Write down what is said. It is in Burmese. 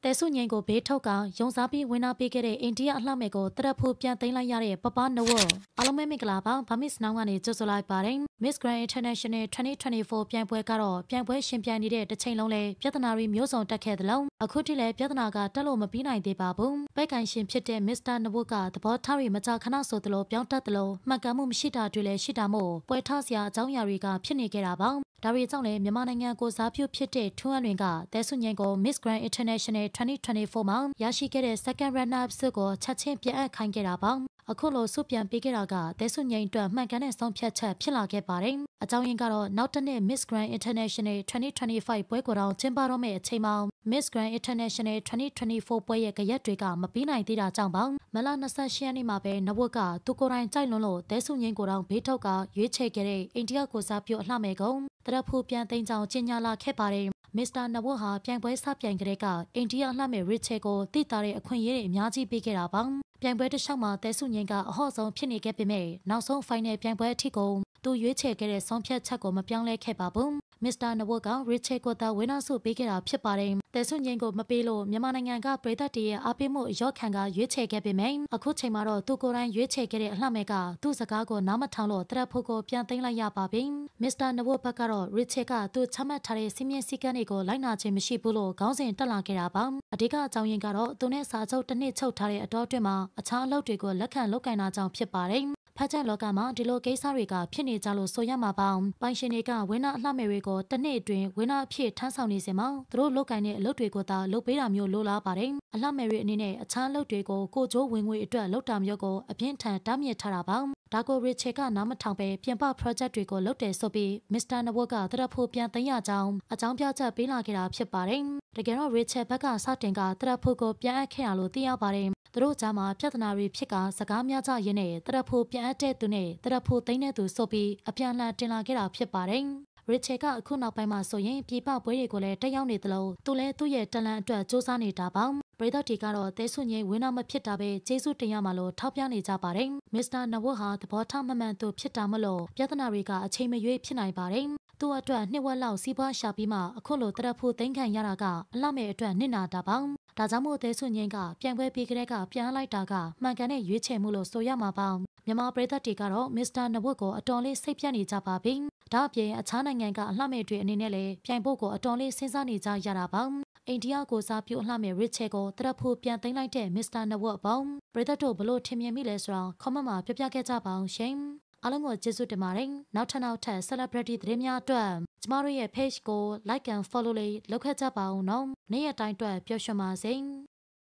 တဲဆုငိန်ကိုဘေးထုတ်ကရုံစားပြီးဝင်နာပေးခဲ့တဲ့အိန္ဒိယအလှမဲ့ကိုတရက်ဖို့ပြန်သိမ်းလိုက်ရတဲ့ပပနဝအားလုံးပဲမင်္ဂလာပါဗမစ်နောင်ကနေကြိုဆိုလိုက်ပါတယ် Miss Grand International 2024ပြိုင်ပွဲကတော့ပြိုင်ပွဲရှင်ပြိုင်နေတဲ့တစ်ချိန်လုံးလဲပြဿနာတွေမျိုးစုံတက်ခဲ့သလုံးအခုထိလည်းပြဿနာကတက်လို့မပြီးနိုင်သေးပါဘူးပဲ့ကန်ရှင်ဖြစ်တဲ့ Mr. နဝကသဘောထားရီမကြခဏဆိုသလိုပြောင်းတတ်သလိုမှတ်ကမ်းမှုမရှိတာတွေလည်းရှိတာမို့ပွဲထားစရာအကြောင်းအရာတွေကဖြစ်နေခဲ့တာပါဒါရီကြောင့်လည်းမြန်မာနိုင်ငံကိုစားပြုဖြစ်တဲ့ထွန်းအလွင်ကတဲဆုငိန်ကို Miss Grand International 2024မှာရရှိခဲ့တဲ့ second runner up ဆုကိုချက်ချင်းပြတ်အပ်ခိုင်းခဲ့တာပါအခုလိုဆုပြန်ပေးခဲ့တာကတဲဆုငိန်အတွက်မှန်ကန်တဲ့ဆုံးဖြတ်ချက်ဖြစ်လာခဲ့ပါတယ်အကြောင်းရင်းကတော့နောက်တစ်နှစ် Miss Grand International 2025ပွဲကိုတော့ကျင်းပတော့မယ့်အချိန်မှာ Miss Grand International 2024ပွဲရဲ့ကြရက်တွေကမပြီးနိုင်သေးတာကြောင့်ပါမလ28ရက်နေ့မှာပဲနဝတ်ကသူကိုယ်တိုင်ကြိုက်လွန်းလို့တဲဆုငိန်ကိုတော့ဘေးထုတ်ကရွေးချယ်ခဲ့တဲ့အိန္ဒိယကိုစားပြုအလှမဲ့ကုန်းတရက်ဖို့ပြန်သိမ်းကြောင်းကြေညာလာခဲ့ပါတယ်မစ္စတာနဝတ်ဟာပြိုင်ပွဲစပြိုင်ကလေးကအိန္ဒိယအလှမဲ့ရစ်ချယ်ကိုတိတာတဲ့အခွင့်အရေးတွေအများကြီးပေးခဲ့တာပါပြိုင်ပွဲတစ်လျှောက်မှာတဲဆုငိန်ကအဟော့ဆုံးဖြစ်နေခဲ့ပေမဲ့နောက်ဆုံးဖိုင်နယ်ပြိုင်ပွဲအထိကိုသူရွေးချယ်ခဲ့တဲ့ဆုံးဖြတ်ချက်ကိုမပြောင်းလဲခဲ့ပါဘူးမစ္စတာနဝတ်ကရစ်ချယ်ကိုသာဝင်းနာဆုပေးခဲ့တာဖြစ်ပါတယ်တဲဆုငိန်ကိုမပေးလို့မြန်မာနိုင်ငံကပြည်သက်တွေရဲ့အားပေးမှုအရော့ခံကရွေးချယ်ခဲ့ပေမဲ့အခုချိန်မှာတော့သူကိုယ်တိုင်ရွေးချယ်ခဲ့တဲ့အလှမဲ့ကသူ့စကားကိုနားမထောင်လို့တရက်ဖို့ကိုပြန်သိမ်းလိုက်ရပါပြီမစ္စတာနဝတ်ဘက်ကတော့ရစ်ချယ်ကသူချမှတ်ထားတဲ့စီမင်းစည်းကမ်းတွေကိုလိုက်နာခြင်းမရှိဘူးလို့ခေါင်းစဉ်တက်လာခဲ့တာပါအဓိကအကြောင်းရင်းကတော့သူနဲ့စာချုပ်တစ်နှစ်ချုပ်ထားတဲ့အတော်အတွင်းမှာအခြားအလုပ်တွေကိုလက်ခံလုပ်ကိုင်တာကြောင့်ဖြစ်ပါတယ်ဖတ်ချက်လောကမှာဒီလိုကိစ္စတွေကဖြစ်နေကြလို့ဆိုရမှာပါပိုင်ရှင်တွေကဝင်းနာအလှမဲ့တွေကိုတစ်နှစ်အတွင်းဝင်းနာအဖြစ်ထမ်းဆောင်နေစဉ်မှာသူတို့လုပ်ကိုင်တဲ့အလုပ်တွေကိုသာလုပ်ပေးတာမျိုးလိုလားပါတယ်အလှမဲ့တွေအနေနဲ့အခြားအလုပ်တွေကိုကိုကျိုးဝင်ငွေအတွက်လုပ်တာမျိုးကိုအပြင်းထန်တားမြစ်ထားတာပါဒါကိုရစ်ချယ်ကနားမထောင်ပဲပြင်ပ project တွေကိုလုပ်တယ်ဆိုပြီးမစ္စတာနဝတ်ကတရက်ဖို့ပြန်သိမ်းရကြောင်းအကြောင်းပြချက်ပေးလာခဲ့တာဖြစ်ပါတယ်တကယ်တော့ရစ်ချယ်ဘက်ကစတင်ကတရက်ဖို့ကိုပြန်အပ်ခဲ့ရလို့သိရပါတယ်သူတို့ကြားမှာပြဿနာတွေဖြစ်ကစကားများကြရင်းနဲ့တရက်ဖို့ပြန်အပ်တဲ့သူနဲ့တရက်ဖို့သိမ်းတဲ့သူဆိုပြီးအပြန်အလှန်တင်လာခဲ့တာဖြစ်ပါတယ်ရစ်ချယ်ကအခုနောက်ပိုင်းမှာဆိုရင်ပြည်ပပွဲတွေကိုလည်းတက်ရောက်နေသလိုသူလည်းသူ့ရဲ့တလန်အတွက်စူးစမ်းနေတာပါပရိသတ်တွေကတော့တဲဆုငိန်ဝင်းနာမဖြစ်တာပဲကျေးဇူးတင်ရမှာလို့ထောက်ပြနေကြပါတယ်မစ္စတာနဝတ်ဟာသဘောထားမမှန်သူဖြစ်တာမလို့ပြဿနာတွေကအချိန်မရွေးဖြစ်နိုင်ပါတယ်သူ့အတွက်နှစ်ဝက်လောက်စီးပွားရှာပြီးမှအခုလိုတရက်ဖို့သိမ်းခံရတာကအလှမဲ့အတွက်နစ်နာတာပါဒါကြောင့်မို့တဲဆုငိန်ကပြန်ပွဲပြီးကလေးကပြန်လိုက်တာကမှန်ကန်တဲ့ရွေးချယ်မှုလို့ဆိုရမှာပါမြန်မာပရိသတ်တွေကတော့မစ္စတာနဝတ်ကိုအတော်လေးစိတ်ပြတ်နေကြပါပြီဒါအပြင်အခြားနိုင်ငံကအလှမဲ့တွေအနေနဲ့လည်းပြိုင်ဖို့ကိုအတော်လေးစဉ်းစားနေကြရတာပါအိန္ဒိယကိုစားပြုအလှမဲ့ရစ်ချယ်ကိုတရက်ဖို့ပြန်သိမ်းလိုက်တဲ့မစ္စတာနဝတ်ပေါ့ပရိသတ်တို့ဘလို့ထင်မြင်မိလဲဆိုတော့ comment မှာပြပြခဲ့ကြပါအောင်ရှင်အားလုံးကိုကျေးဇူးတင်ပါတယ်နောက်ထပ် celebrity သတင်းများအတွက်ကျမတို့ရဲ့ page ကို like and follow လေးလုပ်ခဲ့ကြပါဦးနော်နေ့ရက်တိုင်းအတွက်ပျော်ရွှင်ပါစေ